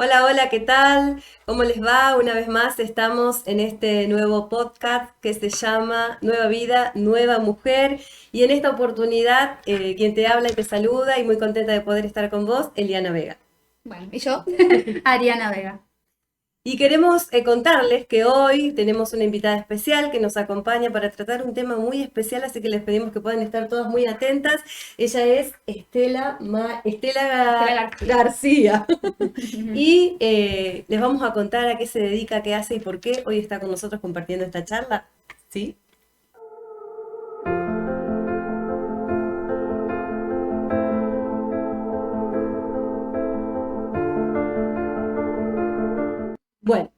Hola, hola, ¿qué tal? ¿Cómo les va? Una vez más estamos en este nuevo podcast que se llama Nueva Vida, Nueva Mujer. Y en esta oportunidad, quien te habla y te saluda y muy contenta de poder estar con vos, Eliana Vega. Bueno, y yo, Ariana Vega. Y queremos contarles que hoy tenemos una invitada especial que nos acompaña para tratar un tema muy especial, así que les pedimos que puedan estar todas muy atentas. Ella es Estela Estela García. García. Y les vamos a contar a qué se dedica, qué hace y por qué hoy está con nosotros compartiendo esta charla. ¿Sí? Bueno,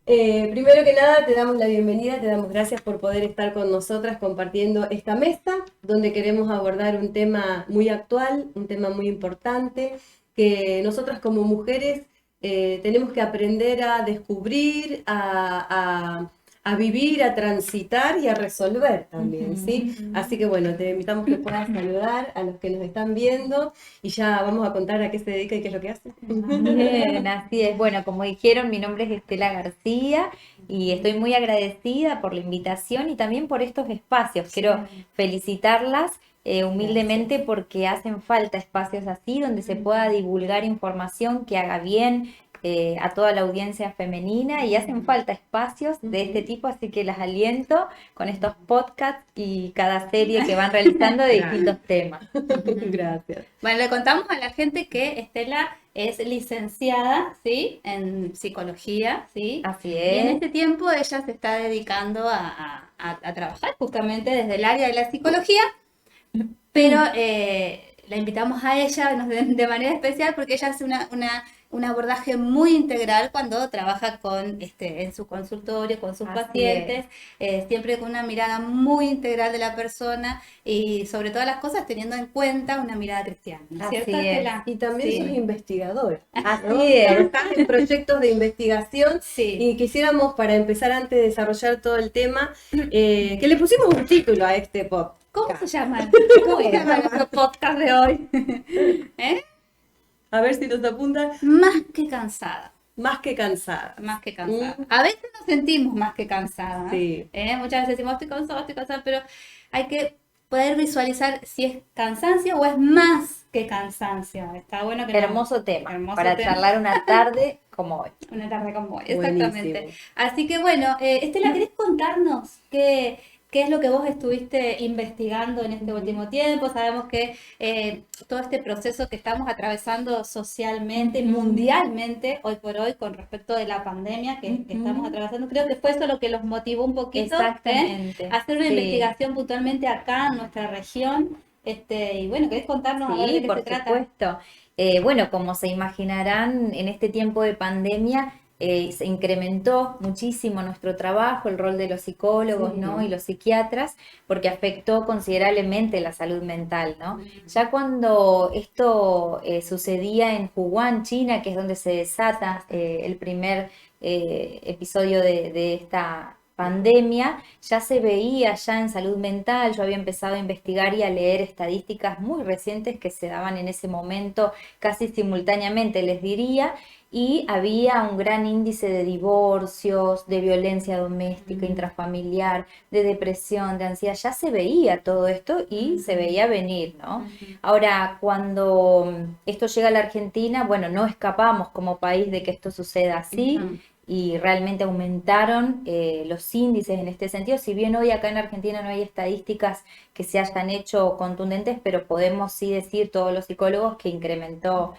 primero que nada te damos la bienvenida, te damos gracias por poder estar con nosotras compartiendo esta mesa, donde queremos abordar un tema muy actual, un tema muy importante, que nosotras como mujeres tenemos que aprender a descubrir, a vivir, a transitar y a resolver también, ¿sí? Así que bueno, te invitamos que puedas saludar a los que nos están viendo y ya vamos a contar a qué se dedica y qué es lo que hace. Bien, así es. Bueno, como dijeron, mi nombre es Estela García y estoy muy agradecida por la invitación y también por estos espacios. Quiero felicitarlas humildemente porque hacen falta espacios así donde se pueda divulgar información que haga bien a toda la audiencia femenina y hacen falta espacios de este tipo, así que las aliento con estos podcasts y cada serie que van realizando de distintos temas. Gracias. Bueno, le contamos a la gente que Estela es licenciada, ¿sí? En psicología, ¿sí? Así Y en es. este tiempo ella se está dedicando a trabajar justamente desde el área de la psicología, pero la invitamos a ella de manera especial porque ella hace un abordaje muy integral cuando trabaja en su consultorio, con sus Así es. pacientes, siempre con una mirada muy integral de la persona y sobre todas las cosas teniendo en cuenta una mirada cristiana, ¿no es cierto, Así es. Estela? Y también sos Sí, investigadora, ¿no? Así es. Trabajás en proyectos de investigación sí. y quisiéramos, para empezar antes de desarrollar todo el tema, que le pusimos un título a este podcast. ¿Cómo se llama? ¿Cómo se llama nuestro podcast de hoy? ¿Eh? A ver si nos apunta. Más que cansada. Más que cansada. Más que cansada. A veces nos sentimos más que cansadas. Sí. Muchas veces decimos estoy cansada, pero hay que poder visualizar si es cansancio o es más que cansancio. Está bueno que Hermoso tema hermoso para tema. charlar una tarde como hoy. Una tarde como hoy, Buenísimo. exactamente. Así que bueno, Estela, ¿querés contarnos qué es lo que vos estuviste investigando en este último tiempo? Sabemos que todo este proceso que estamos atravesando socialmente, mundialmente, hoy por hoy, con respecto de la pandemia que estamos atravesando, creo que fue eso lo que los motivó un poquito, Exactamente. a hacer una Sí. investigación puntualmente acá en nuestra región. Y bueno, ¿querés contarnos a ver de Sí, qué por se trata? supuesto. Bueno, como se imaginarán, en este tiempo de pandemia se incrementó muchísimo nuestro trabajo, el rol de los psicólogos, Sí. ¿no? Y los psiquiatras, porque afectó considerablemente la salud mental, ¿no? Ya cuando esto sucedía en Wuhan, China, que es donde se desata el primer episodio de esta pandemia, ya se veía ya en salud mental. Yo había empezado a investigar y a leer estadísticas muy recientes que se daban en ese momento casi simultáneamente, les diría, y había un gran índice de divorcios, de violencia doméstica, intrafamiliar, de depresión, de ansiedad. Ya se veía todo esto y se veía venir, ¿no? Ahora, cuando esto llega a la Argentina, bueno, no escapamos como país de que esto suceda así y realmente aumentaron los índices en este sentido. Si bien hoy acá en Argentina no hay estadísticas que se hayan hecho contundentes, pero podemos sí decir todos los psicólogos que incrementó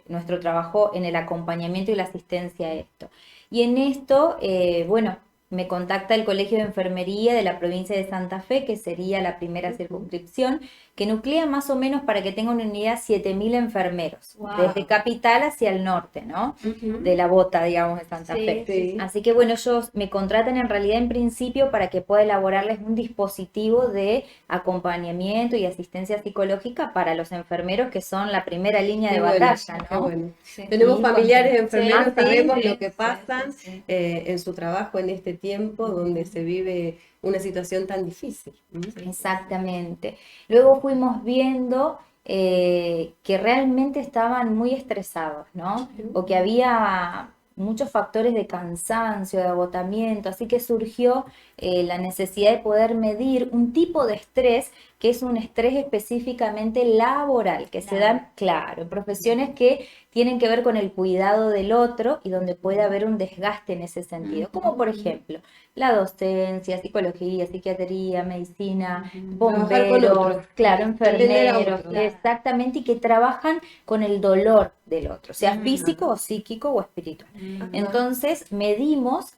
nuestro trabajo en el acompañamiento y la asistencia a esto. Y en esto, bueno, me contacta el Colegio de Enfermería de la provincia de Santa Fe, que sería la primera circunscripción, que nuclea más o menos, para que tenga una unidad, 7.000 enfermeros, Wow. desde capital hacia el norte, ¿no? De la bota, digamos, de Santa Sí, Fe. Sí. Así que bueno, ellos me contratan en realidad en principio para que pueda elaborarles un dispositivo de acompañamiento y asistencia psicológica para los enfermeros, que son la primera línea de Qué bueno, batalla, qué ¿no? bueno. sí. Tenemos Y familiares enfermeros, Ah, sí, sabemos sí, lo que sí, pasan sí, sí. en su trabajo en este tiempo donde se vive una situación tan difícil. Sí, sí, sí. exactamente. Luego fuimos viendo que realmente estaban muy estresados, ¿no? O que había muchos factores de cansancio, de agotamiento, así que surgió la necesidad de poder medir un tipo de estrés que es un estrés específicamente laboral, que se da, claro, en profesiones que tienen que ver con el cuidado del otro y donde puede haber un desgaste en ese sentido, como por ejemplo la docencia, psicología, psiquiatría, medicina, Trabajar con bomberos, otros. claro, Entender a enfermeros, otros. exactamente, y que trabajan con el dolor del otro, sea físico o psíquico o espiritual. Ajá. Entonces medimos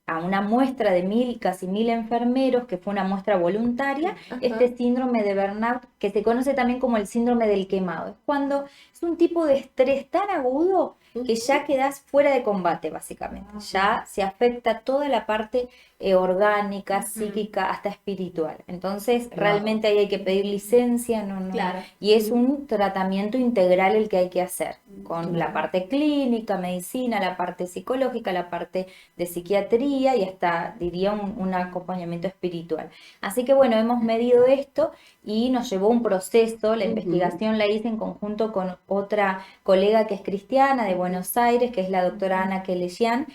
a una muestra de casi 1000 enfermeros, que fue una muestra voluntaria, Ajá. este síndrome de burnout, que se conoce también como el síndrome del quemado. Es cuando es un tipo de estrés tan agudo que ya quedás fuera de combate, básicamente. Ya se afecta toda la parte orgánica, psíquica, hasta espiritual. Entonces, realmente ahí hay que pedir licencia, Claro. y es un tratamiento integral el que hay que hacer, con la parte clínica, medicina, la parte psicológica, la parte de psiquiatría y hasta, diría, un acompañamiento espiritual. Así que bueno, hemos medido esto y nos llevó un proceso, la investigación la hice en conjunto con otra colega que es cristiana de Buenos Aires, que es la doctora Ana Kelesian,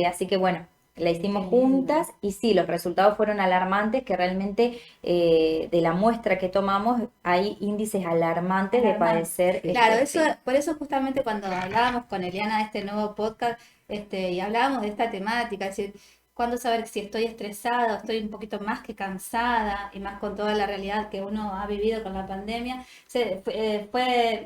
así que bueno, la hicimos juntas y sí, los resultados fueron alarmantes, que realmente de la muestra que tomamos hay índices alarmantes de padecer. Claro, por eso justamente cuando hablábamos con Eliana de este nuevo podcast, y hablábamos de esta temática, es decir, cuándo saber si estoy estresada o estoy un poquito más que cansada, y más con toda la realidad que uno ha vivido con la pandemia, fue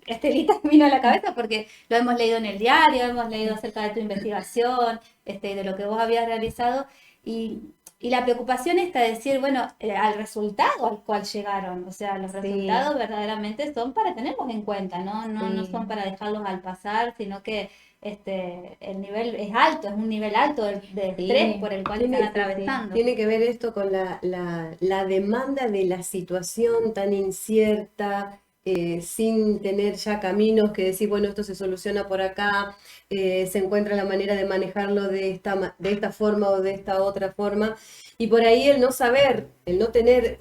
Estelita vino a la cabeza porque lo hemos leído en el diario, hemos leído acerca de tu investigación, de lo que vos habías realizado, y la preocupación está de decir, bueno, al resultado al cual llegaron, o sea, los resultados verdaderamente son para tenerlos en cuenta, no son para dejarlos al pasar, sino que el nivel es alto, es un nivel alto de estrés por el cual están atravesando. Tiene que ver esto con la demanda de la situación tan incierta, sin tener ya caminos que decir, bueno, esto se soluciona por acá, se encuentra la manera de manejarlo de esta forma o de esta otra forma. Y por ahí el no saber, el no tener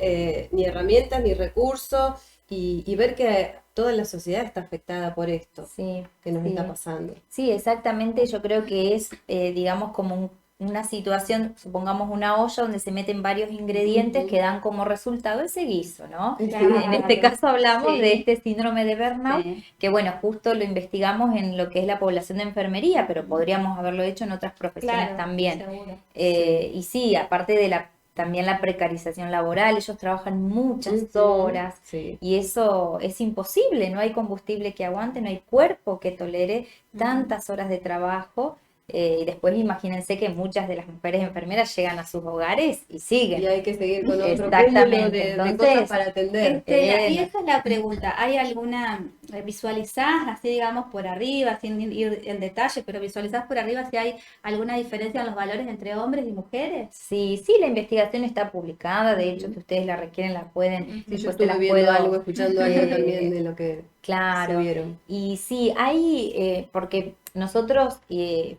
ni herramientas ni recursos y ver que toda la sociedad está afectada por esto que nos está pasando. Sí, exactamente. Yo creo que es, digamos, como una situación, supongamos una olla donde se meten varios ingredientes que dan como resultado ese guiso, ¿no? Claro. En este caso hablamos de este síndrome de burnout, que bueno, justo lo investigamos en lo que es la población de enfermería, pero podríamos haberlo hecho en otras profesiones también. Seguro. Y sí, aparte de también la precarización laboral, ellos trabajan muchas horas y eso es imposible, no hay combustible que aguante, no hay cuerpo que tolere tantas horas de trabajo. Y después imagínense que muchas de las mujeres enfermeras llegan a sus hogares y siguen. Y hay que seguir con otro Exactamente. de Entonces, cosas para atender. Y esa es la pregunta, ¿hay alguna, visualizás así digamos por arriba, sin ir en detalle, pero visualizás por arriba si hay alguna diferencia en los valores entre hombres y mujeres? Sí, la investigación está publicada, de hecho, si ustedes la requieren la pueden, Sí, yo estuve viendo algo, escuchando algo también de lo que se vieron. Y sí, hay, porque nosotros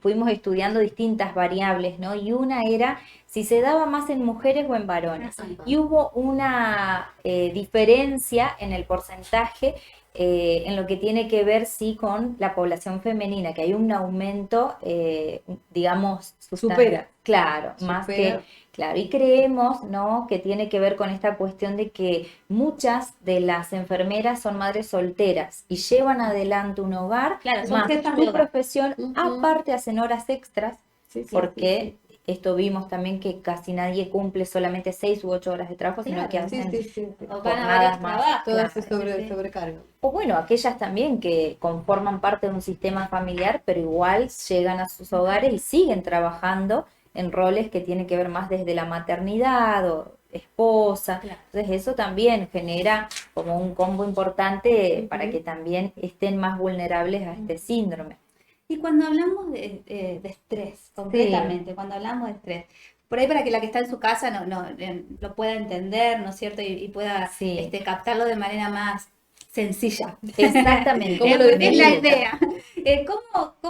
fuimos estudiando distintas variables, ¿no? Y una era si se daba más en mujeres o en varones. Y hubo una diferencia en el porcentaje en lo que tiene que ver, sí, con la población femenina, que hay un aumento, digamos, supera. Claro, más que... Claro, y creemos, ¿no?, que tiene que ver con esta cuestión de que muchas de las enfermeras son madres solteras y llevan adelante un hogar, más su profesión, aparte hacen horas extras, porque esto vimos también que casi nadie cumple solamente 6 u 8 horas de trabajo, sino que hacen jornadas más. Todas se sobrecargan. O bueno, aquellas también que conforman parte de un sistema familiar, pero igual llegan a sus hogares y siguen trabajando en roles que tienen que ver más desde la maternidad o esposa. Entonces eso también genera como un combo importante para que también estén más vulnerables a este síndrome. Y cuando hablamos de estrés, concretamente, cuando hablamos de estrés, por ahí para que la que está en su casa lo pueda entender, ¿no es cierto? Y pueda captarlo de manera más sencilla. Exactamente. Es la idea.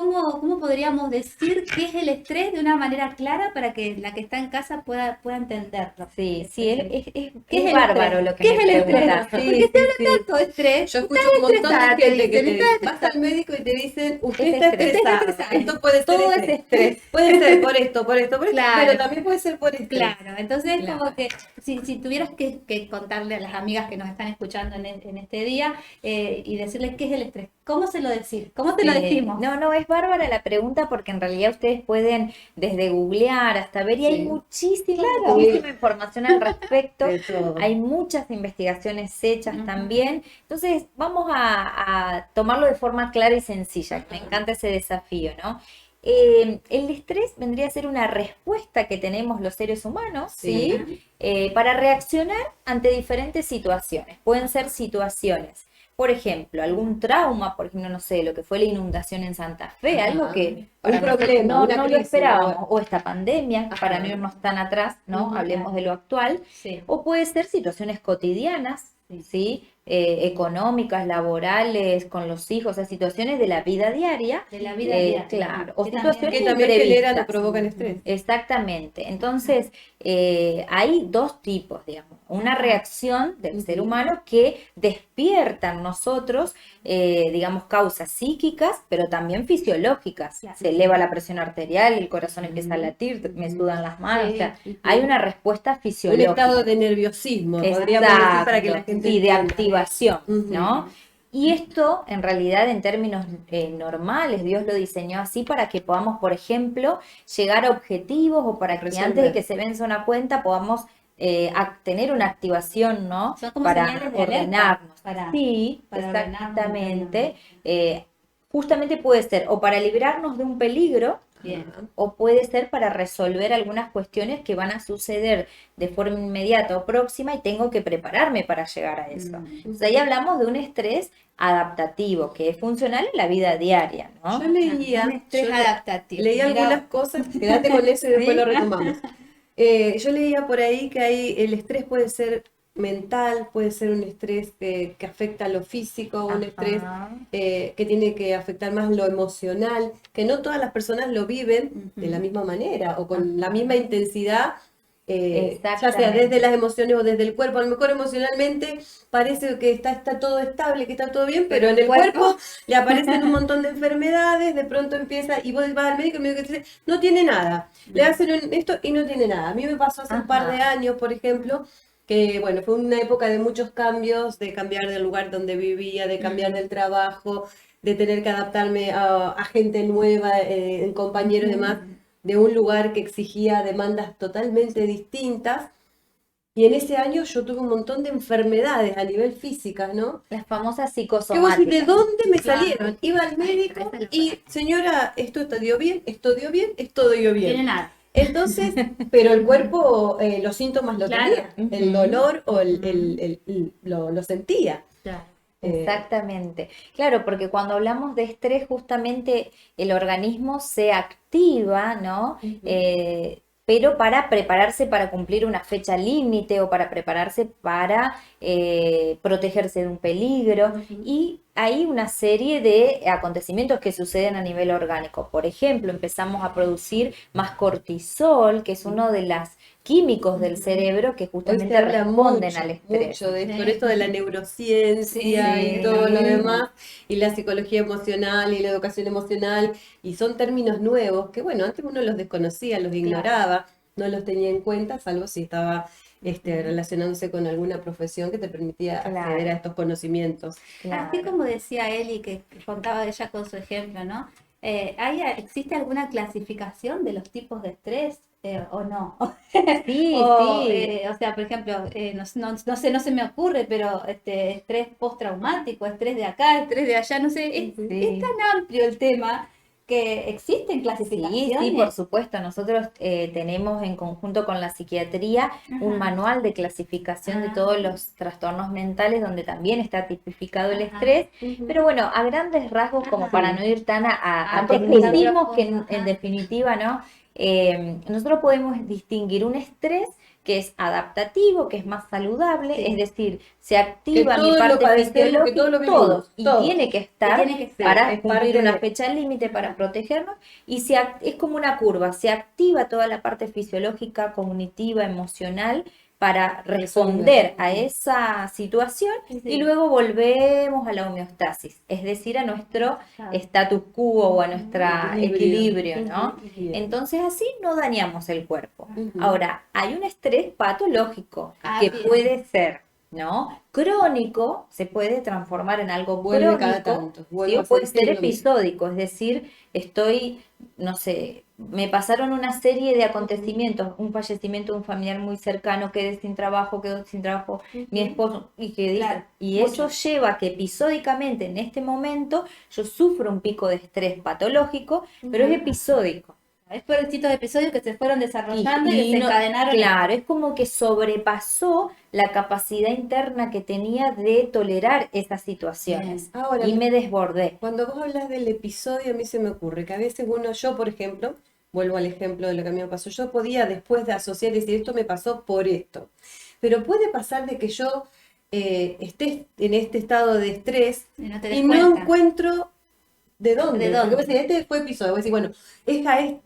¿cómo podríamos decir qué es el estrés de una manera clara para que la que está en casa pueda entenderlo? Sí, ¿Qué es el bárbaro estrés? lo que ¿Qué me es el estrés? preguntas. Porque se habla tanto de estrés. Yo escucho Estás un montón de estresada, te gente que dicen, te vas al médico y te dicen, usted Es está estrés. estresado. estresado. Esto puede ser Todo es estrés. estrés. Puede ser por esto, por esto, por esto, Claro. pero también puede ser por estrés. Claro, entonces Claro. como que si tuvieras que contarle a las amigas que nos están escuchando en este día y decirles qué es el estrés, ¿cómo se lo decís? ¿Cómo te lo decimos? No, es bárbara la pregunta porque en realidad ustedes pueden desde googlear hasta ver y hay Sí. muchísima Claro. información al respecto. De todo. Hay muchas investigaciones hechas Ujú. también. Entonces vamos a tomarlo de forma clara y sencilla. Me encanta ese desafío, ¿no? El estrés vendría a ser una respuesta que tenemos los seres humanos, ¿sí? Para reaccionar ante diferentes situaciones. Pueden ser situaciones, por ejemplo, algún trauma, por ejemplo, no sé, lo que fue la inundación en Santa Fe, Ajá. algo que Un para nosotros problema, no una lo crisis, esperábamos, ¿no? o esta pandemia, Ajá. para no irnos tan atrás, ¿no? Ujú, Hablemos claro. de lo actual, Sí. o puede ser situaciones cotidianas, ¿sí? Económicas, laborales, con los hijos, o sea, situaciones de la vida diaria. De la vida diaria. Claro, o Que situaciones Que también generan o imprevistas. provocan estrés. Exactamente. Entonces, hay dos tipos, digamos. Una Ajá. reacción del ser humano que despierta en nosotros, digamos, causas psíquicas, pero también fisiológicas. Claro. Se eleva la presión arterial, el corazón empieza a latir, me sudan las manos. Sí. O sea, hay una respuesta Un fisiológica. estado de nerviosismo, podríamos decir, para que la Exacto, gente sí, de entienda. activación, Ujú. ¿no? Y esto, en realidad, en términos normales, Dios lo diseñó así para que podamos, por ejemplo, llegar a objetivos o para que Resolver. antes de que se venza una cuenta podamos tener una activación, ¿no? Son como Para señales de alerta, ordenarnos. para Sí, ordenarnos exactamente. Justamente puede ser o para librarnos de un peligro, Bien. o puede ser para resolver algunas cuestiones que van a suceder de forma inmediata o próxima y tengo que prepararme para llegar a eso. Entonces ahí hablamos de un estrés adaptativo que es funcional en la vida diaria, ¿no? Yo leía, Un estrés yo adaptativo. leí Mira, algunas cosas, quédate con eso y después Sí. lo retomamos. Yo leía por ahí que el estrés puede ser mental, puede ser un estrés que afecta a lo físico, un estrés Ajá. que tiene que afectar más lo emocional, que no todas las personas lo viven de la misma manera o con la misma intensidad, ya sea Exactamente. desde las emociones o desde el cuerpo. A lo mejor emocionalmente parece que está todo estable, que está todo bien, pero en el cuerpo le aparecen un montón de enfermedades, de pronto empieza, y vos vas al médico y el médico te dice, no tiene nada, le hacen esto y no tiene nada. A mí me pasó hace un par de años, por ejemplo, que bueno, fue una época de muchos cambios, de cambiar del lugar donde vivía, de cambiar del trabajo, de tener que adaptarme a gente nueva, compañeros y demás, de un lugar que exigía demandas totalmente distintas. Y en ese año yo tuve un montón de enfermedades a nivel físicas, ¿no? Las famosas ¿Qué vos decís, psicosomáticas. de dónde me Claro. salieron? Iba al médico Esa es la y, señora, esto dio bien, esto dio bien, esto dio no tiene bien. nada. Entonces, pero el cuerpo, los síntomas lo Claro. tenía, el dolor o lo sentía. Claro. Exactamente. Claro, porque cuando hablamos de estrés, justamente el organismo se activa, ¿no? Pero para prepararse para cumplir una fecha límite o para prepararse para protegerse de un peligro. Y hay una serie de acontecimientos que suceden a nivel orgánico. Por ejemplo, empezamos a producir más cortisol, que es uno de los químicos del cerebro que Hoy se justamente habla responden al estrés. mucho de esto, Sí. de esto de la neurociencia Sí. y todo lo demás, y la psicología emocional y la educación emocional, y son términos nuevos que, bueno, antes uno los desconocía, los ignoraba, no los tenía en cuenta, salvo si estaba relacionándose con alguna profesión que te permitía acceder a estos conocimientos. Así como decía Eli, que contaba ella con su ejemplo, ¿no? ¿Existe alguna clasificación de los tipos de estrés o no? Sí, O, sí. o sea, por ejemplo, no sé, no se me ocurre, pero estrés postraumático, estrés de acá, estrés de allá, no sé, es tan amplio el tema que existen clasificaciones. Sí, por supuesto. Nosotros tenemos en conjunto con la psiquiatría un manual de clasificación de todos los trastornos mentales donde también está tipificado el estrés. Pero bueno, a grandes rasgos, como para no ir tan a tecnicismos, que en definitiva, ¿no? Nosotros podemos distinguir un estrés que es adaptativo, que es más saludable, Sí. es decir, se activa Que mi todos lo parte padecemos, que fisiológica, todos lo vivimos, todos, y todos. tiene que estar Tiene que estar, para es cumplir parte una de- fecha límite para protegernos, y es como una curva, se activa toda la parte fisiológica, cognitiva, emocional, para responder a esa situación Sí, y sí. luego volvemos a la homeostasis, es decir, a nuestro Claro. status quo o a nuestro Equilibrio. equilibrio, ¿no? Bien. Entonces así no dañamos el cuerpo. Ujú. Ahora, hay un estrés patológico Ah, que bien. puede ser, ¿no? Crónico, se puede transformar en algo Vuelve cada crónico, tanto, ¿sí? vuelve O a puede sentir ser lo mismo. episódico, es decir, estoy, no sé, me pasaron una serie de acontecimientos, un fallecimiento de un familiar muy cercano, quedó sin trabajo, mi esposo, y que dice, Claro, y mucho. eso lleva a que episódicamente en este momento yo sufro un pico de estrés patológico, pero es episódico. Es por distintos episodios que se fueron desarrollando y, no- desencadenaron. claro, es como que sobrepasó la capacidad interna que tenía de tolerar esas situaciones Ahora, y me desbordé. cuando vos hablas del episodio, a mí se me ocurre que a veces yo, por ejemplo, vuelvo al ejemplo de lo que a mí me pasó, yo podía después de asociar y decir, esto me pasó por esto. Pero puede pasar de que yo esté en este estado de estrés Y no te des y no cuenta. encuentro de dónde. ¿De dónde? Porque vos decís, este fue episodio, vos decís, bueno,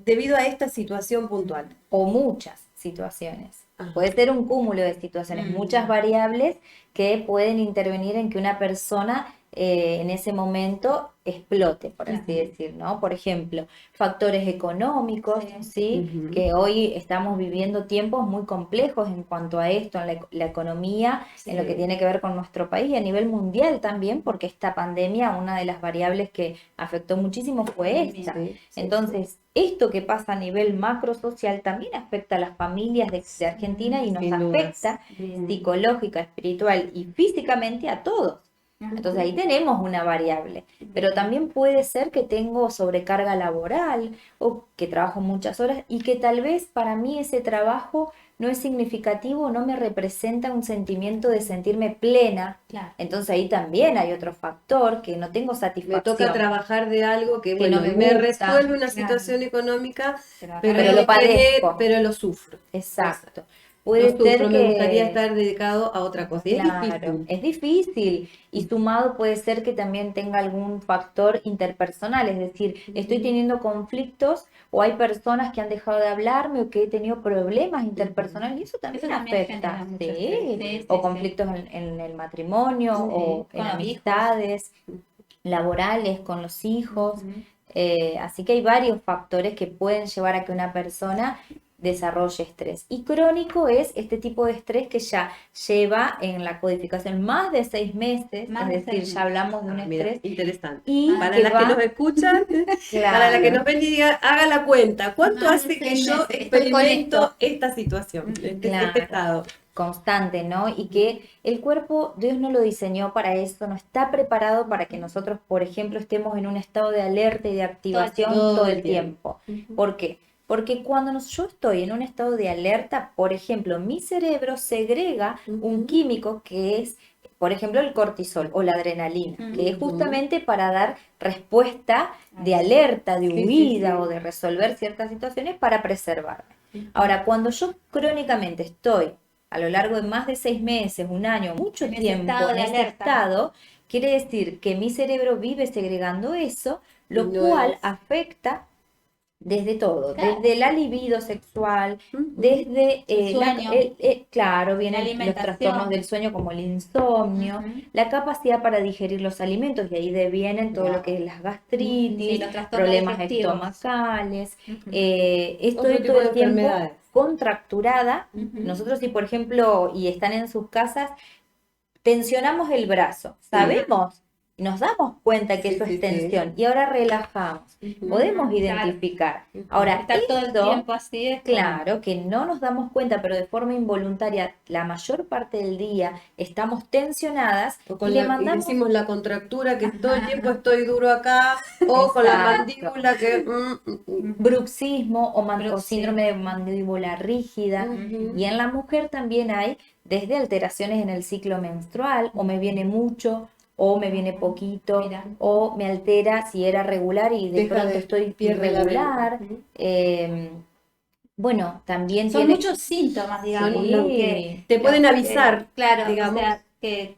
debido a esta situación puntual. O muchas situaciones. Ajá. Puede ser un cúmulo de situaciones, muchas variables que pueden intervenir en que una persona en ese momento explote, por así decir, ¿no? Por ejemplo, factores económicos, ¿sí? Ujú. Que hoy estamos viviendo tiempos muy complejos en cuanto a esto, en la economía, en lo que tiene que ver con nuestro país y a nivel mundial también, porque esta pandemia, una de las variables que afectó muchísimo fue esta. Sí, sí, Entonces, esto que pasa a nivel macro social también afecta a las familias de Argentina y nos Sin dudas. afecta psicológica, espiritual y físicamente a todos. Entonces ahí tenemos una variable, pero también puede ser que tengo sobrecarga laboral o que trabajo muchas horas y que tal vez para mí ese trabajo no es significativo, no me representa un sentimiento de sentirme plena. Claro. Entonces ahí también hay otro factor que no tengo Me satisfacción. toca trabajar de algo que, Que bueno, no me me gusta, resuelve una claro. situación económica, Pero pero, Pero lo padezco. pero lo sufro. Exacto. Lo Puede sufro, ser me gustaría que estar dedicado a otra cosa. Y es Claro, difícil. es difícil y sumado puede ser que también tenga algún factor interpersonal, es decir, estoy teniendo conflictos o hay personas que han dejado de hablarme o que he tenido problemas interpersonales y eso también también afecta, genera mucho ¿sí? estrés. Sí, O sí, conflictos en el matrimonio o en Con los amistades laborales, con los hijos. Así que hay varios factores que pueden llevar a que una persona desarrolle estrés. Y crónico es este tipo de estrés que ya lleva en la codificación más de 6 meses, Más es de decir, 6 ya hablamos de un Mira, estrés. interesante. Y Para que las que va- nos escuchan, para Claro. las que nos ven y digan, haga la cuenta. ¿Cuánto Más de hace que 6 yo meses, estoy con experimento esto. esta situación, Claro. este estado? Constante, ¿no? Y que el cuerpo, Dios no lo diseñó para eso, no está preparado para que nosotros, por ejemplo, estemos en un estado de alerta y de activación todo el tiempo. ¿Por qué? Porque cuando yo estoy en un estado de alerta, por ejemplo, mi cerebro segrega un químico que es, por ejemplo, el cortisol o la adrenalina, que es justamente para dar respuesta de alerta, de Sí, sí, huida sí. o de resolver ciertas situaciones para preservarme. Ahora, cuando yo crónicamente estoy a lo largo de más de 6 meses, un año, mucho En ese tiempo estado en de ese alerta. estado, quiere decir que mi cerebro vive segregando eso, lo No cual es- afecta desde todo, Claro. desde la libido sexual, Ujú. desde El sueño. claro, vienen los alimentación. trastornos del sueño como el insomnio, la capacidad para digerir los alimentos, y ahí devienen todo lo que es las gastritis, Sí, los trastornos problemas digestivos. estomacales, Ujú. estoy Otro tipo todo de el tiempo enfermedades. contracturada. Nosotros si por ejemplo, y están en sus casas, tensionamos el brazo, sabemos, nos damos cuenta que Sí, eso sí, es tensión y ahora relajamos, podemos identificar. Ahora, Estar todo el esto, tiempo así es como- claro, que no nos damos cuenta, pero de forma involuntaria, la mayor parte del día estamos tensionadas O y con le y mandamos decimos la contractura, que todo el tiempo estoy duro acá, o con la Exacto. mandíbula que... bruxismo o, o Bruxismo. síndrome de mandíbula rígida. Ujú. Y en la mujer también hay desde alteraciones en el ciclo menstrual, o me viene mucho, o me viene poquito, Mira. o me altera si era regular y de Deja pronto de- estoy pierde la irregular. regla. Ujú. Bueno, también Son tiene... muchos síntomas, digamos, Sí. lo que... Te pueden lo que- avisar, claro, digamos. o sea, que,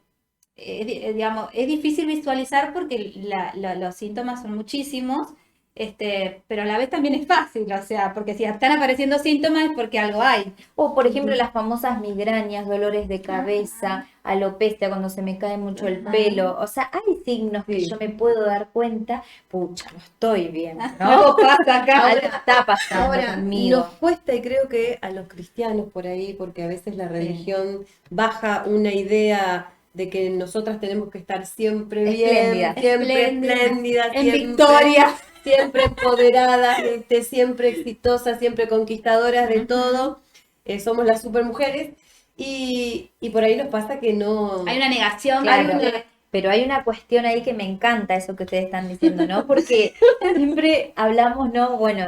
digamos, es difícil visualizar porque los síntomas son muchísimos, pero a la vez también es fácil, o sea, porque si están apareciendo síntomas es porque algo hay. O, por ejemplo, las famosas migrañas, dolores de cabeza, alopecia cuando se me cae mucho el pelo. O sea, hay signos que Sí. yo me puedo dar cuenta, pucha, no estoy bien, ¿no? Algo pasa acá. Algo está pasando Ahora, conmigo. nos cuesta, y creo que a los cristianos por ahí, porque a veces la religión baja una idea de que nosotras tenemos que estar siempre bien, Espléndidas. siempre Espléndidas, espléndidas, en siempre, victoria. siempre empoderadas, siempre exitosas, siempre conquistadoras de todo. Somos las supermujeres. Y por ahí nos pasa que no... Hay una negación. Claro, hay una- pero hay una cuestión ahí que me encanta eso que ustedes están diciendo, ¿no? Porque siempre hablamos, ¿no? Bueno,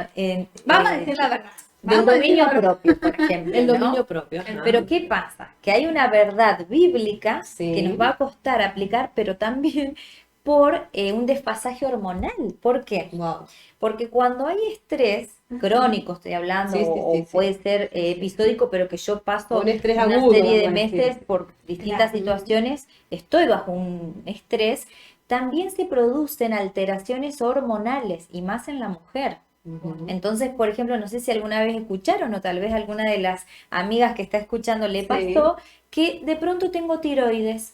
Vamos a decir la verdad. del Vamos a decir dominio la verdad. propio, por ejemplo, El ¿no? dominio propio. ajá. Pero ¿qué pasa? Que hay una verdad bíblica Sí. que nos va a costar aplicar, pero también por un desfasaje hormonal. ¿Por qué? Wow. Porque cuando hay estrés crónico, estoy hablando, Sí, sí, o sí, sí. puede ser episódico, pero que yo paso Un estrés una agudo, serie de vamos a meses decir. por distintas Claro. situaciones, estoy bajo un estrés, también se producen alteraciones hormonales y más en la mujer. Ujú. Entonces, por ejemplo, no sé si alguna vez escucharon o tal vez alguna de las amigas que está escuchando le Sí. pasó que de pronto tengo tiroides.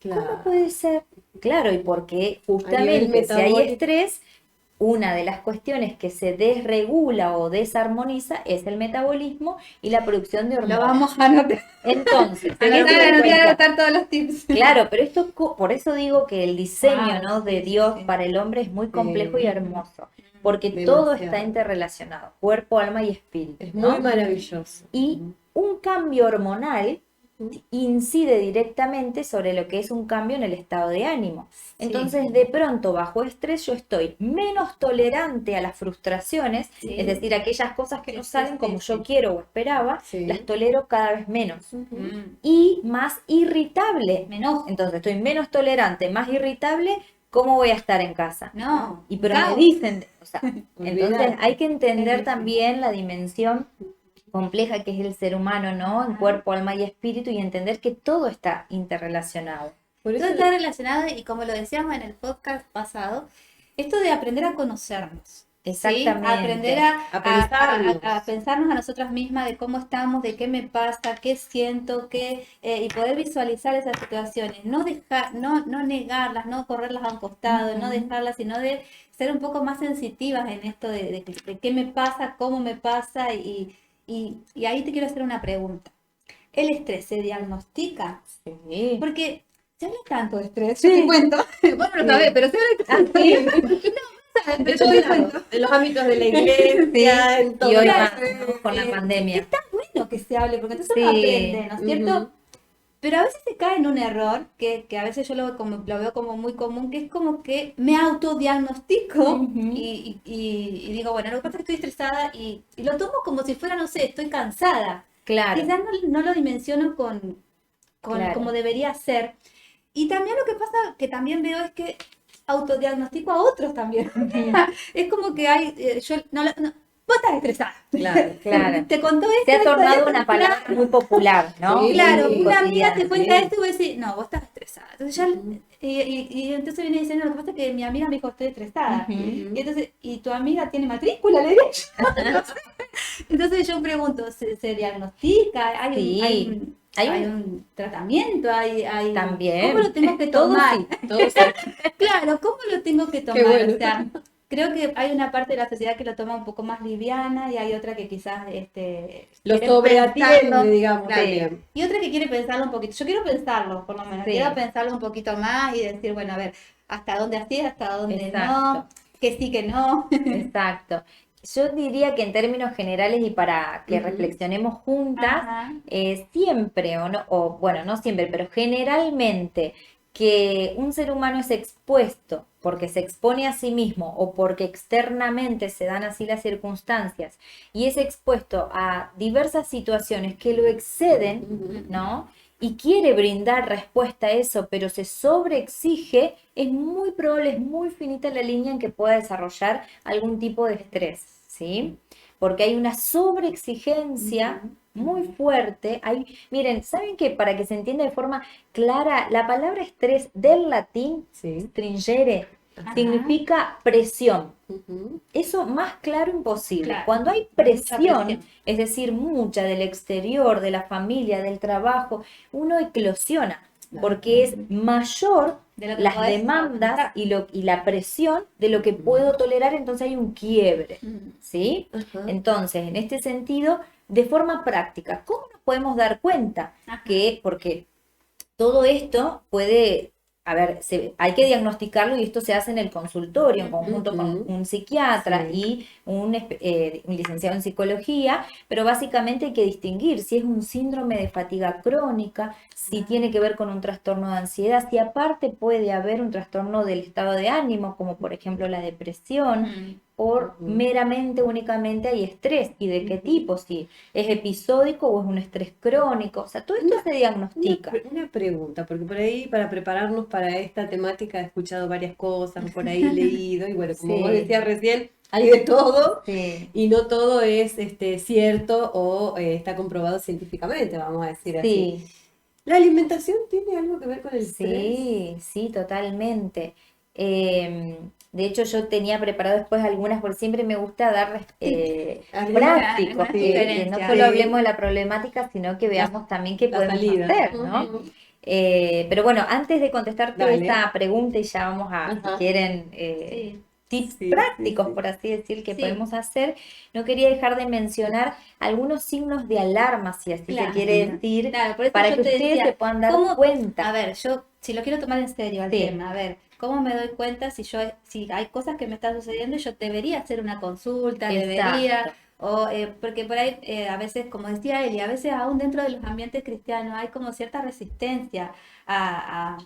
¿Cómo Claro. puede ser? Claro, y porque A nivel justamente si hay metabólico. estrés, una de las cuestiones que se desregula o desarmoniza es el metabolismo y la producción de Lo hormonas. vamos a anotar. Entonces, Anotar, teniendo en anotar, cuenta- anotar todos los tips. claro, pero esto, por eso digo que el diseño, Ah, ¿no? de sí, Dios sí. para el hombre es muy complejo Sí. y hermoso, porque todo Demasiado. está interrelacionado, cuerpo, alma y espíritu, Es ¿no? muy maravilloso. Y un cambio hormonal incide directamente sobre lo que es un cambio en el estado de ánimo. Entonces, de pronto, bajo estrés, yo estoy menos tolerante a las frustraciones, Sí. es decir, aquellas cosas que no Sí, salen sí, como sí. yo quiero o esperaba, Sí. las tolero cada vez menos. Mm, Y más irritable. Me enojo. Entonces, estoy menos tolerante, más irritable, ¿cómo voy a estar en casa? No. Y pero me caos. dicen, o sea, entonces Olvidate. hay que entender Sí. también la dimensión compleja que es el ser humano, ¿no? En cuerpo, alma y espíritu, y entender que todo está interrelacionado. Por eso Todo está relacionado y como lo decíamos en el podcast pasado, esto de aprender a conocernos. ¿sí? Exactamente. Aprender A pensarnos. a pensarnos a nosotras mismas de cómo estamos, de qué me pasa, qué siento, y poder visualizar esas situaciones. No dejar, no negarlas, no correrlas a un costado, no dejarlas, sino de ser un poco más sensitivas en esto de qué me pasa, cómo me pasa y ahí te quiero hacer una pregunta. ¿El estrés se diagnostica? Sí. Porque se habla tanto de estrés, Sí. yo te cuento, vos no lo sabés, pero se habla tanto de estrés. No saben, pero yo te cuento. en los ámbitos de la iglesia, en todo Y hoy lo- más, ¿no? Con la pandemia. Está bueno que se hable, porque entonces Sí. uno aprende, ¿no es cierto? Ujú. Pero a veces se cae en un error, que a veces yo lo veo como muy común, que es como que me autodiagnostico Ujú. y digo, bueno, lo que pasa es que estoy estresada y lo tomo como si fuera, no sé, estoy cansada. Claro. Quizás no lo dimensiono con Claro. como debería ser. Y también lo que pasa, que también veo es que autodiagnostico a otros también. Es como que hay, vos estás estresada. Claro, claro. Te contó esto. Se ha esto, tornado esto, una claro. palabra muy popular, ¿no? Sí, Claro, Muy una amiga cotidiana. te cuenta sí. esto y vos decís, no, vos estás estresada. Entonces ya, y entonces viene diciendo, lo que pasa es que mi amiga me dijo, estoy estresada. Ujú. Y entonces, ¿y tu amiga tiene matrícula? Le digo yo. Entonces yo pregunto, ¿se diagnostica? ¿Hay, Sí. hay Hay un tratamiento? ¿Hay También. ¿Cómo lo tengo que Todo tomar? sí. Todo sí. Claro, ¿cómo lo tengo que tomar? Qué bueno. O sea, creo que hay una parte de la sociedad que lo toma un poco más liviana y hay otra que quizás Lo quiere sobreatiende, pensarlo. digamos, Claro. también. Y otra que quiere pensarlo un poquito. Yo quiero pensarlo, por lo menos. Sí. Quiero pensarlo un poquito más y decir, bueno, a ver, hasta dónde así, hasta dónde Exacto. no, que sí, que no. Exacto. Yo diría que en términos generales y para que Ujú. reflexionemos juntas, Ajá. siempre, bueno, no siempre, pero generalmente que un ser humano es expuesto porque se expone a sí mismo o porque externamente se dan así las circunstancias y es expuesto a diversas situaciones que lo exceden, ¿no? Y quiere brindar respuesta a eso, pero se sobreexige, es muy probable, es muy finita la línea en que pueda desarrollar algún tipo de estrés, ¿sí? porque hay una sobreexigencia muy fuerte. Miren, ¿saben que para que se entienda de forma clara, la palabra estrés del latín, Sí. stringere, Ajá. significa presión? Ujú. Eso más claro imposible. Claro, Cuando hay mucha presión, presión. es decir, mucha del exterior, de la familia, del trabajo, uno eclosiona, porque es mayor De lo que las podés demandas aguantar. y la presión de lo que puedo tolerar, entonces hay un quiebre, ¿sí? Ajá. Entonces, en este sentido, de forma práctica, ¿cómo nos podemos dar cuenta Ajá. porque todo esto puede, a ver, hay que diagnosticarlo y esto se hace en el consultorio en conjunto con un psiquiatra Sí. y un licenciado en psicología, pero básicamente hay que distinguir si es un síndrome de fatiga crónica, si tiene que ver con un trastorno de ansiedad, si aparte puede haber un trastorno del estado de ánimo, como por ejemplo la depresión, o meramente, únicamente hay estrés, y de qué tipo, si es episódico o es un estrés crónico, o sea, todo esto se diagnostica. Una pregunta, porque por ahí para prepararnos para esta temática he escuchado varias cosas, por ahí he leído, y bueno, como vos Sí. decías recién, hay de todo, Sí. y no todo es cierto o está comprobado científicamente, vamos a decir así. Sí, ¿La alimentación tiene algo que ver con el estrés? sí, totalmente. De hecho, yo tenía preparado después algunas, porque siempre me gusta dar prácticos, algunas que no sugerencias. solo Sí. hablemos de la problemática, sino que veamos también qué La podemos salida. hacer, ¿no? Ujú. Pero bueno, antes de contestarte Dale. esta pregunta, y ya vamos a, si Ajá. quieren, Sí. tips Sí, prácticos, sí. por así decir, que Sí. podemos hacer, no quería dejar de mencionar algunos signos de alarma, si así Claro. se quiere decir, Claro, por eso para yo que te ustedes decía, se puedan dar ¿cómo? cuenta. A ver, yo si lo quiero tomar en serio al Sí. tema, a ver, ¿cómo me doy cuenta si hay cosas que me están sucediendo y yo debería hacer una consulta, debería, Exacto. o porque por ahí a veces, como decía Eli, a veces aún dentro de los ambientes cristianos hay como cierta resistencia a,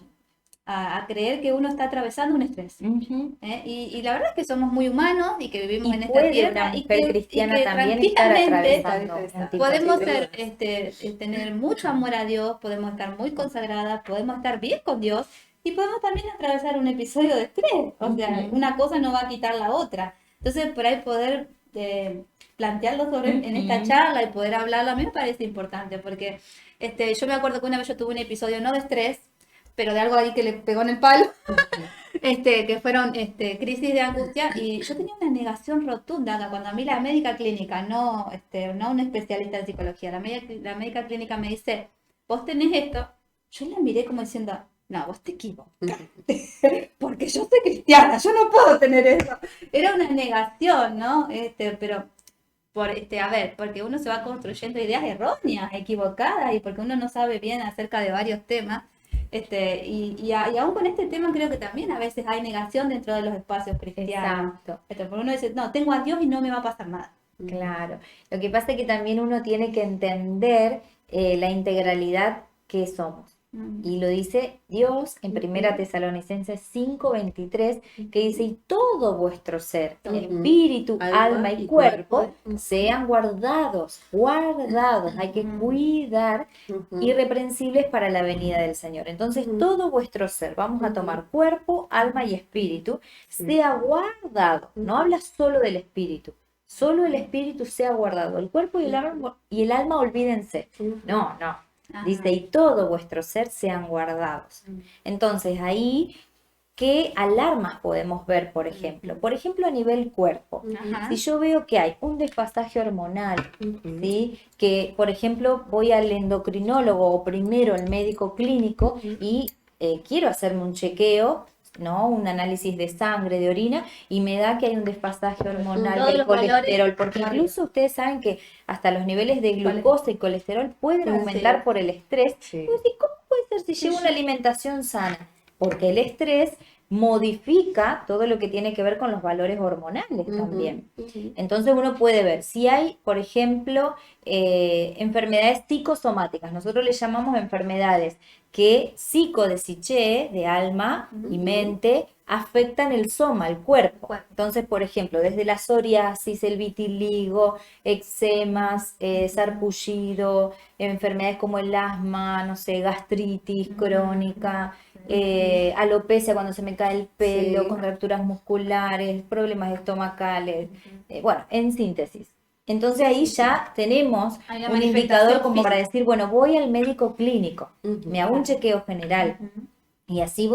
a creer que uno está atravesando un estrés. Ujú. Y la verdad es que somos muy humanos y que vivimos Y en esta puede tierra una y mujer que cristiana también estar tranquilamente atravesando un tipo podemos de ser, estrés. tener mucho amor a Dios, podemos estar muy consagradas, podemos estar bien con Dios y podemos también atravesar un episodio de estrés. O sea, una cosa no va a quitar la otra. Entonces, por ahí poder plantearlo en esta charla y poder hablarlo a mí me parece importante porque yo me acuerdo que una vez yo tuve un episodio no de estrés, pero de algo ahí que le pegó en el palo. Que fueron crisis de angustia y yo tenía una negación rotunda cuando a mí la médica clínica, no un especialista en psicología, la médica clínica me dice, vos tenés esto, yo la miré como diciendo, no, vos te equivocaste, porque yo soy cristiana, yo no puedo tener eso. Era una negación, ¿no? Pero a ver, porque uno se va construyendo ideas erróneas, equivocadas, y porque uno no sabe bien acerca de varios temas. Y aún con este tema creo que también a veces hay negación dentro de los espacios cristianos. Exacto. Porque uno dice, no, tengo a Dios y no me va a pasar nada. Claro. Lo que pasa es que también uno tiene que entender la integralidad que somos. Y lo dice Dios en 1 Tesalonicenses 5:23, que dice, y todo vuestro ser, espíritu, alma y cuerpo, sean guardados, hay que cuidar, irreprensibles para la venida del Señor. Entonces, todo vuestro ser, vamos a tomar cuerpo, alma y espíritu, sea guardado. No habla solo del espíritu. Solo el espíritu sea guardado. El cuerpo y el alma olvídense. No. Dice, y todo vuestro ser sean guardados. Entonces, ahí, ¿qué alarmas podemos ver, por ejemplo? Por ejemplo, a nivel cuerpo. Ajá. Si yo veo que hay un desfasaje hormonal, ¿sí? Que, por ejemplo, voy al endocrinólogo o primero al médico clínico y quiero hacerme un chequeo, ¿no? Un análisis de sangre, de orina, y me da que hay un desfasaje hormonal Todos del los colesterol, valores, porque claro. incluso ustedes saben que hasta los niveles de glucosa y colesterol pueden aumentar por el estrés. Sí. Pues, ¿y cómo puede ser si llevo una alimentación sana? Porque el estrés modifica todo lo que tiene que ver con los valores hormonales también. Entonces uno puede ver si hay, por ejemplo, enfermedades psicosomáticas. Nosotros le llamamos enfermedades que psico de psiche, de alma y mente, afectan el soma, el cuerpo. Entonces, por ejemplo, desde la psoriasis, el vitiligo, eczemas, sarpullido, enfermedades como el asma, no sé, gastritis crónica, alopecia cuando se me cae el pelo, contracturas musculares, problemas estomacales. Bueno, en síntesis. Entonces ahí ya tenemos Hay una un manifestación indicador como física. para decir, bueno, voy al médico clínico, me hago un chequeo general. Y así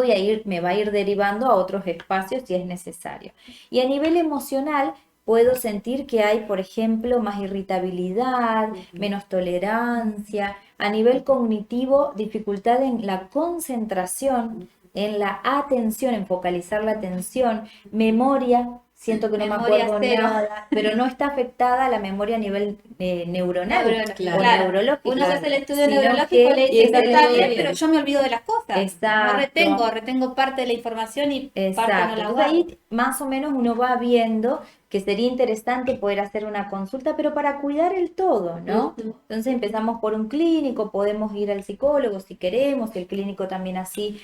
me va a ir derivando a otros espacios si es necesario. Y a nivel emocional, puedo sentir que hay, por ejemplo, más irritabilidad, menos tolerancia. A nivel cognitivo, dificultad en la concentración, en la atención, en focalizar la atención, memoria. Siento que no me Memoria acuerdo cero. nada, pero no está afectada la memoria a nivel neuronal Claro. o neurológico. Uno se hace el estudio sino neurológico que y le dice, está está todo bien, bien. pero yo me olvido de las cosas. Exacto. No retengo parte de la información y parte no Exacto. la Entonces guardo. ahí más o menos uno va viendo que sería interesante poder hacer una consulta, pero para cuidar el todo, ¿no? Entonces empezamos por un clínico, podemos ir al psicólogo si queremos, el clínico también así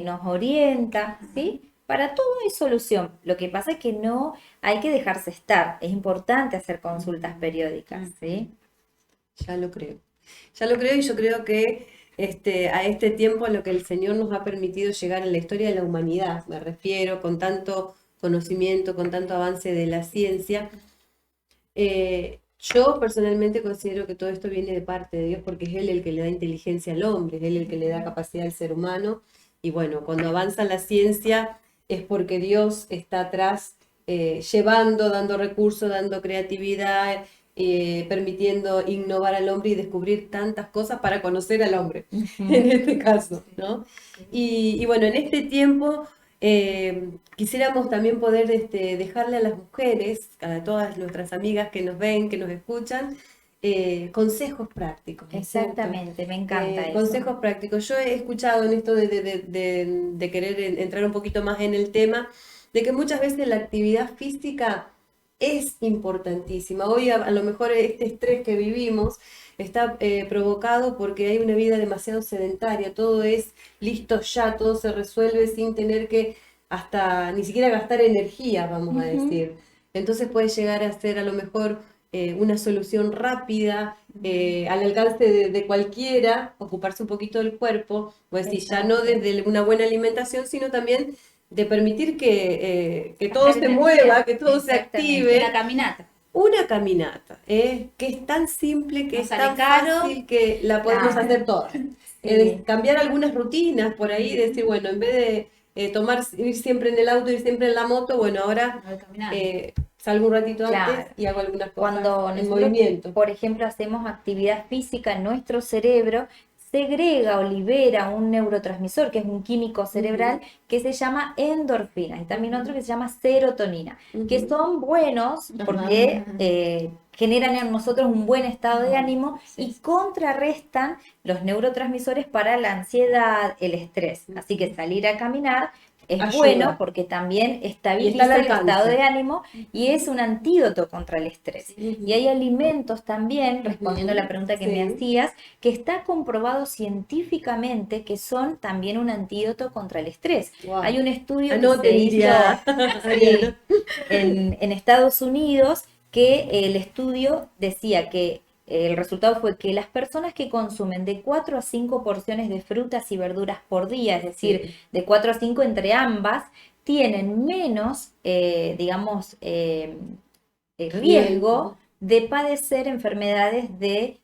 nos orienta, ¿sí? Para todo hay solución. Lo que pasa es que no hay que dejarse estar. Es importante hacer consultas periódicas, ¿sí? Ya lo creo. Ya lo creo y yo creo que a este tiempo a lo que el Señor nos ha permitido llegar en la historia de la humanidad, me refiero, con tanto conocimiento, con tanto avance de la ciencia. Yo personalmente considero que todo esto viene de parte de Dios porque es Él el que le da inteligencia al hombre, es Él el que le da capacidad al ser humano. Y bueno, cuando avanza la ciencia es porque Dios está atrás llevando, dando recursos, dando creatividad, permitiendo innovar al hombre y descubrir tantas cosas para conocer al hombre, en este caso, ¿no? Y bueno, en este tiempo quisiéramos también poder dejarle a las mujeres, a todas nuestras amigas que nos ven, que nos escuchan, consejos prácticos. ¿no es cierto? Exactamente, me encanta eso. Consejos prácticos. Yo he escuchado en esto de querer entrar un poquito más en el tema, de que muchas veces la actividad física es importantísima. Hoy a lo mejor este estrés que vivimos está provocado porque hay una vida demasiado sedentaria, todo es listo ya, todo se resuelve sin tener que hasta ni siquiera gastar energía, vamos a decir. Entonces puede llegar a ser a lo mejor una solución rápida, al alcance de cualquiera, ocuparse un poquito del cuerpo, pues decir, ya no desde una buena alimentación, sino también de permitir que todo Hacer se energía. mueva, que todo se Exactamente. active. La caminata. Una caminata, que es tan simple, que No es sale tan caro. fácil que la podemos Claro. hacer todas. Cambiar algunas rutinas por ahí, decir, bueno, en vez de ir siempre en el auto, ir siempre en la moto, bueno, ahora No, caminata. salgo un ratito Claro. antes y hago algunas cosas Cuando en nosotros, movimiento. por ejemplo, hacemos actividad física, nuestro cerebro segrega o libera un neurotransmisor, que es un químico cerebral, que se llama endorfina, y también otro que se llama serotonina, que son buenos porque generan en nosotros un buen estado de ánimo y contrarrestan los neurotransmisores para la ansiedad, el estrés. Así que salir a caminar es Ayuda. bueno porque también Y estabiliza está al el estado alcance. de ánimo y es un antídoto contra el estrés. Y hay alimentos también, respondiendo a la pregunta que me hacías, que está comprobado científicamente que son también un antídoto contra el estrés. Wow. Hay un estudio que Anoten, se hizo diría. en Estados Unidos que el estudio decía que el resultado fue que las personas que consumen de 4 a 5 porciones de frutas y verduras por día, es decir, de 4 a 5 entre ambas, tienen menos, riesgo de padecer enfermedades de,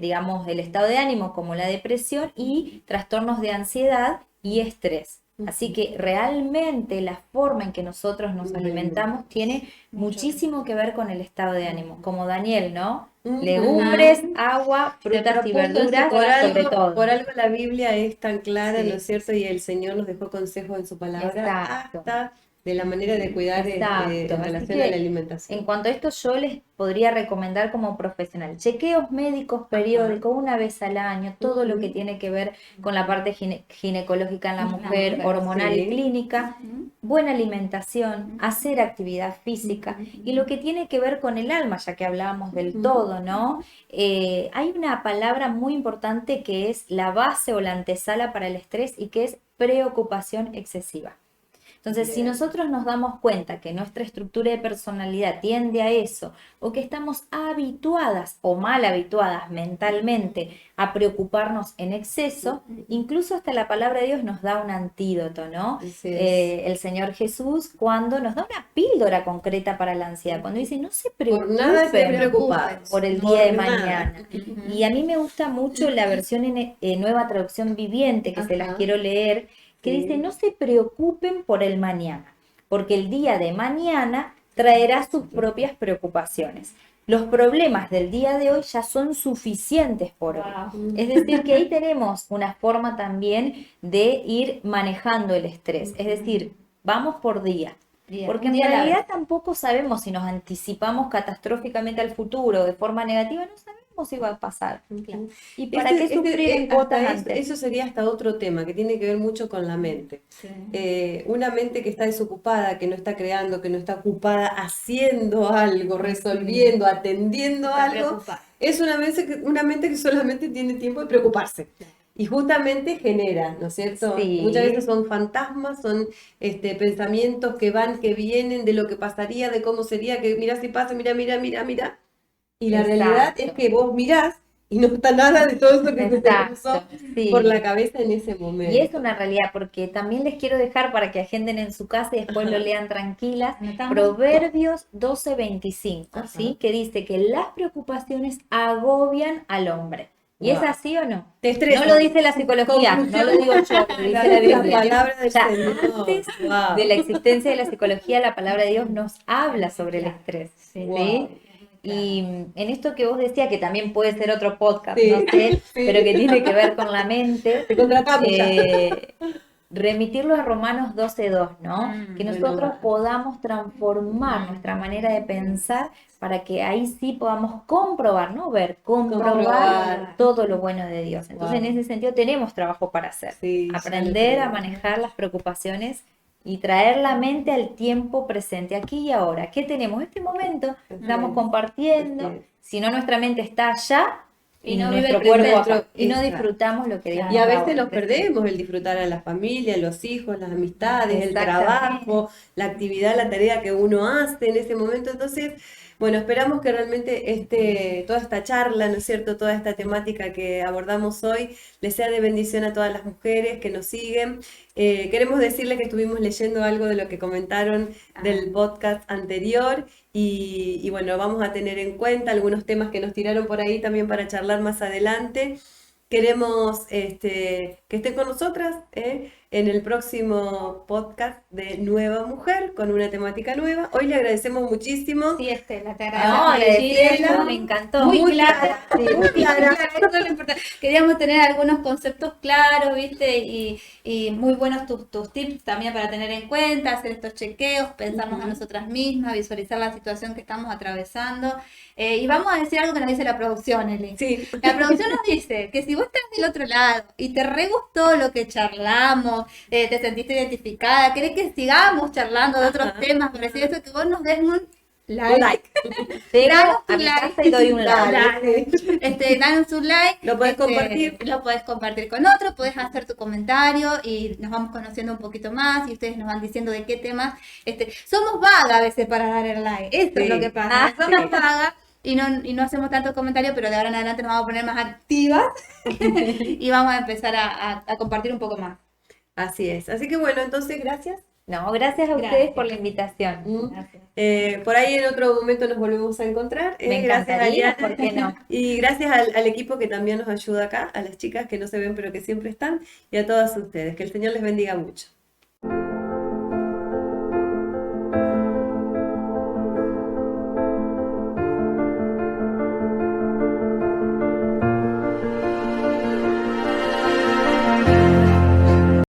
digamos, el estado de ánimo como la depresión y trastornos de ansiedad y estrés. Así que realmente la forma en que nosotros nos alimentamos tiene muchísimo que ver con el estado de ánimo, como Daniel, ¿no? Legumbres, agua, frutas y verduras, sobre todo. Por algo la Biblia es tan clara, Sí. ¿no es cierto? Y el Señor nos dejó consejos en su palabra, Exacto. hasta de la manera de cuidar Exacto. en Así relación que, a la alimentación. en cuanto a esto, yo les podría recomendar como profesional chequeos médicos periódicos una vez al año, todo lo que tiene que ver con la parte ginecológica en la mujer, hormonal y clínica, buena alimentación, hacer actividad física y lo que tiene que ver con el alma, ya que hablábamos del todo, ¿no? Hay una palabra muy importante que es la base o la antesala para el estrés y que es preocupación excesiva. Entonces, si Bien. nosotros nos damos cuenta que nuestra estructura de personalidad tiende a eso, o que estamos habituadas o mal habituadas mentalmente a preocuparnos en exceso, incluso hasta la palabra de Dios nos da un antídoto, ¿no? Así es. El Señor Jesús cuando nos da una píldora concreta para la ansiedad, cuando dice, no se Por nada estén preocupen preocupados. por el Por día de nada. mañana. Y a mí me gusta mucho la versión en Nueva Traducción Viviente, que se las Ajá. quiero leer, que Sí. dice, no se preocupen por el mañana, porque el día de mañana traerá sus propias preocupaciones. Los problemas del día de hoy ya son suficientes por hoy. Wow. Es decir, que ahí tenemos una forma también de ir manejando el estrés. Es decir, vamos por día. Bien, Porque un en día a la realidad vez. tampoco sabemos si nos anticipamos catastróficamente al futuro de forma negativa, no sabemos si va a pasar. Claro. ¿Y para qué sufrir en hasta cuotas eso, antes? eso sería hasta otro tema que tiene que ver mucho con la mente. Sí. Una mente que está desocupada, que no está creando, que no está ocupada haciendo algo, resolviendo, atendiendo Está algo, preocupada. es una mente que solamente tiene tiempo de preocuparse. Y justamente genera, ¿no es cierto? Sí. Muchas veces son fantasmas, son pensamientos que van, que vienen, de lo que pasaría, de cómo sería, que mira si pasa, mira. Y la Exacto. realidad es que vos mirás y no está nada de todo eso que se te cruzó Exacto, sí. por la cabeza en ese momento. Y es una realidad, porque también les quiero dejar para que agenden en su casa y después Ajá. lo lean tranquilas, Anotamos. Proverbios 12:25, Ajá. ¿sí? Que dice que las preocupaciones agobian al hombre. ¿Y es Wow. así o no? Te estresa. No lo dice la psicología, no lo digo yo, lo dice la La Biblia. palabra del Ya Señor. antes Wow. de la existencia de la psicología, la palabra de Dios nos habla sobre el estrés, ¿sí? Wow. Y en esto que vos decías, que también puede ser otro podcast, Sí, no sé, sí. pero que tiene que ver con la mente, Te contratamos ya. remitirlo a Romanos 12:2, ¿no? Que nosotros renovar. podamos transformar nuestra manera de pensar para que ahí sí podamos comprobar, no ver, comprobar todo lo bueno de Dios. Entonces, Wow. en ese sentido, tenemos trabajo para hacer. Sí, ya Aprender lo a creo. manejar las preocupaciones y traer la mente al tiempo presente, aquí y ahora. ¿Qué tenemos? Este momento, estamos es, compartiendo, así es. si no nuestra mente está allá Y y no nuestro vive el cuerpo presente. acá, y no Exacto. disfrutamos lo que Dios Y a nos da veces hoy. nos perdemos el disfrutar a la familia, los hijos, las amistades, el trabajo, la actividad, la tarea que uno hace en ese momento. Entonces, bueno, esperamos que realmente toda esta charla, ¿no es cierto?, toda esta temática que abordamos hoy, les sea de bendición a todas las mujeres que nos siguen. Queremos decirles que estuvimos leyendo algo de lo que comentaron del podcast anterior y bueno, vamos a tener en cuenta algunos temas que nos tiraron por ahí también para charlar más adelante. Queremos que estén con nosotras en el próximo podcast de Nueva Mujer con una temática nueva. Hoy le agradecemos muchísimo. Sí, Estela, te No, agradezco. agradecida, me encantó. Muy clara, sí, muy clara. Eso es lo importante. Queríamos tener algunos conceptos claros, ¿viste? Y muy buenos tus tips también para tener en cuenta, hacer estos chequeos, pensarnos a nosotras mismas, visualizar la situación que estamos atravesando. Y vamos a decir algo que nos dice la producción, Eli. Sí. La producción nos dice que si vos estás del otro lado y te re gustó lo que charlamos, te sentiste identificada, querés que sigamos charlando de otros temas parecidos, que vos nos des un like. Llego Danos a tu mi like. casa y doy un like. Dale. Danos un like. Lo podés compartir. Lo podés compartir con otro, podés hacer tu comentario y nos vamos conociendo un poquito más y ustedes nos van diciendo de qué temas. Somos vagas a veces para dar el like. Esto es Sí. lo que pasa. Somos Sí. vagas. Y no hacemos tanto comentario, pero de ahora en adelante nos vamos a poner más activas y vamos a empezar a compartir un poco más. Así es. Así que bueno, entonces gracias. No, gracias a Gracias. ustedes por la invitación. Gracias. Por ahí en otro momento nos volvemos a encontrar. Me Gracias, encantaría, Ariana. ¿por qué no? Y gracias al equipo que también nos ayuda acá, a las chicas que no se ven pero que siempre están, y a todas ustedes. Que el Señor les bendiga mucho.